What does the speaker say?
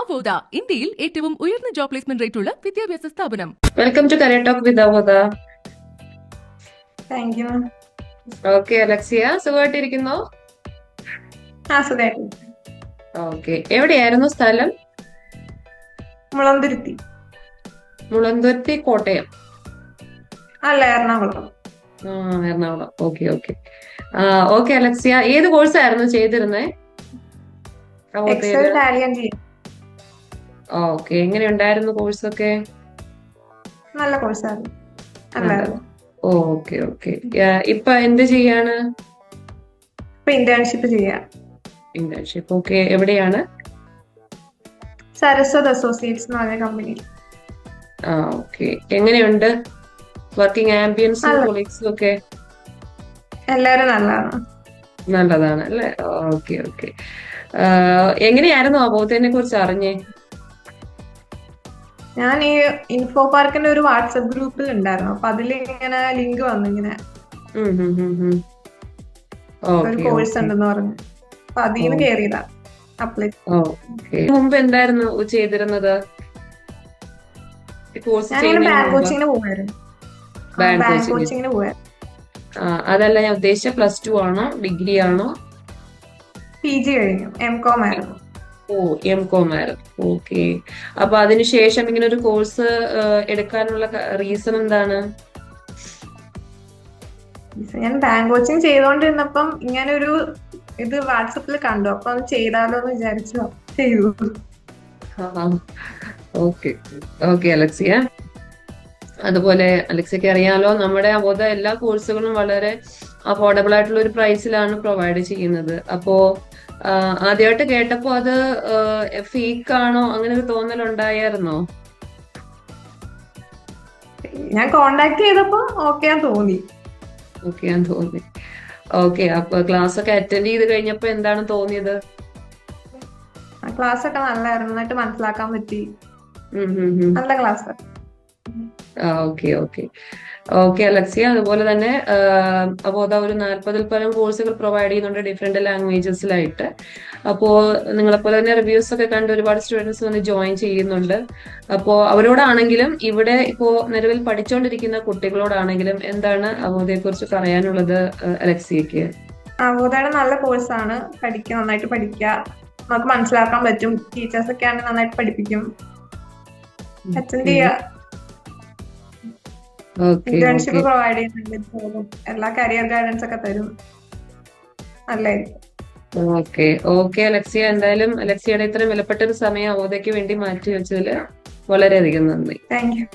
അവോദ ഇന്ത്യയിൽ ഏറ്റവും ഉയർന്ന ജോബ് പ്ലേസ്മെന്റ് റേറ്റുള്ള വിദ്യാഭ്യാസ സ്ഥാപനം. Welcome to career talk with Avoda. Thank you. Okay Alexia, സുഖമായിട്ടിരിക്കുന്നോ? ഓക്കെ, എവിടെയായിരുന്നു സ്ഥലം? മുളന്തുരുത്തി. മുളന്തുരുത്തി കോട്ടയം? അല്ല, Ernakulam. Ernakulam. Okay okay okay Alexia, ഏത് കോഴ്സായിരുന്നു ചെയ്തിരുന്നേ? ഓക്കെ, എങ്ങനെയുണ്ടായിരുന്നു കോഴ്സൊക്കെ? നല്ല കോഴ്സായിരുന്നു. Okay okay. ഇപ്പൊ എന്ത് ചെയ്യാണ്? ഇന്റേൺഷിപ്പ് ചെയ്യാം. ഇന്റേൺഷിപ്പ്. ഓക്കെ, എവിടെയാണ്? സരസ്വത് അസോസിയേറ്റ്സ് എന്ന് പറഞ്ഞ കമ്പനി. ഓക്കെ, എങ്ങനെയുണ്ട് വർക്കിംഗ് ആംബിയൻസും കൊളീഗ്സും ഒക്കെ? എല്ലാരും നല്ലതാണ് അല്ലേ? Okay okay. എങ്ങനെയായിരുന്നു അവബോധത്തിനെ കുറിച്ച് അറിഞ്ഞേ? ഞാൻ ഈ ഇൻഫോ പാർക്കിന്റെ ഒരു വാട്സപ്പ് ഗ്രൂപ്പിൽ ഉണ്ടായിരുന്നു. അപ്പൊ അതിൽ ഇങ്ങനെ ലിങ്ക് വന്നു, ഇങ്ങനെ ഒരു കോഴ്സ് ഉണ്ടെന്ന് പറഞ്ഞു. അപ്പൊ അതിൽ നിന്ന് കയറിയതാ. അപ്ലൈ. മുമ്പ് എന്തായിരുന്നു ചെയ്തിരുന്നത്? ബാങ്ക് കോച്ചിങ്ങിന് പോവായിരുന്നു. അതല്ല ഞാൻ ഉദ്ദേശിച്ച, +2 ആണോ ഡിഗ്രി ആണോ? PG കഴിഞ്ഞു. M.Com ആയിരുന്നു. M.Com ആയിരുന്നു. ഓക്കെ. അപ്പൊ അതിനുശേഷം ഇങ്ങനെ ഒരു കോഴ്സ് എടുക്കാനുള്ള റീസൺ എന്താണ്? ഞാൻ ബാങ്ക് കോച്ചിങ് ചെയ്തോണ്ടിരുന്നപ്പം ഇങ്ങനെ ഒരു ഇത് വാട്സപ്പിൽ കണ്ടു. അപ്പൊ അത് ചെയ്താലോ എന്ന് വിചാരിച്ചു ചെയ്തു. Okay okay Alexa. അതുപോലെ അലക്സിക്ക് അറിയാലോ, നമ്മുടെ അവോദ എല്ലാ കോഴ്സുകളും വളരെ അഫോർഡബിൾ ആയിട്ടുള്ള ഒരു പ്രൈസിലാണ് പ്രൊവൈഡ് ചെയ്യുന്നത്. അപ്പോ ആദ്യമായിട്ട് കേട്ടപ്പോ അത് ഫേക്ക് ആണോ അങ്ങനെ ഒരു തോന്നലുണ്ടായിരുന്നോ? ഞാൻ കോണ്ടാക്ട് ചെയ്തപ്പോ ഓക്കെയാന്ന് തോന്നി. ഓക്കെ, അപ്പൊ ക്ലാസ് ഒക്കെ അറ്റൻഡ് ചെയ്ത് കഴിഞ്ഞപ്പോ എന്താണ് തോന്നിയത്? ക്ലാസ് ഒക്കെ നല്ലായിരുന്നു, നന്നായിട്ട് മനസ്സിലാക്കാൻ പറ്റി. നല്ല class. Okay okay okay Alexa. അതുപോലെ തന്നെ അവോദ ഒരു 40-ൽ പരം കോഴ്സുകൾ പ്രൊവൈഡ് ചെയ്യുന്നുണ്ട് ഡിഫറെന്റ് ലാംഗ്വേജസിലായിട്ട്. അപ്പോ നിങ്ങളെപ്പോലെ തന്നെ റിവ്യൂസ് ഒക്കെ കണ്ട് ഒരുപാട് സ്റ്റുഡൻസ് വന്ന് ജോയിൻ ചെയ്യുന്നുണ്ട്. അപ്പോ അവരോടാണെങ്കിലും ഇവിടെ ഇപ്പോ നിലവിൽ പഠിച്ചുകൊണ്ടിരിക്കുന്ന കുട്ടികളോടാണെങ്കിലും എന്താണ് അവോദയെ കുറിച്ച് പറയാനുള്ളത് അലക്സിയക്ക്? അവോദയുടെ നല്ല കോഴ്സാണ്. നന്നായിട്ട് പഠിക്കുക, നമുക്ക് മനസ്സിലാക്കാൻ പറ്റും. ടീച്ചേഴ്സ് ഒക്കെ ആണെങ്കിൽ നന്നായിട്ട് പഠിപ്പിക്കും. അറ്റൻഡ് ചെയ്യുക. ഇന്റേൺഷിപ്പ് പ്രൊവൈഡ് ചെയ്യുന്നുണ്ട്. എല്ലാ കരിയർ ഗൈഡൻസ് ഒക്കെ തരും. നല്ലായിരിക്കും. ഓക്കെ അലക്സിയ, എന്തായാലും അലക്സിയുടെ ഇത്രയും വിലപ്പെട്ട ഒരു സമയം അവോദയ്ക്ക് വേണ്ടി മാറ്റി വെച്ചതിൽ വളരെയധികം നന്ദി. Thank you.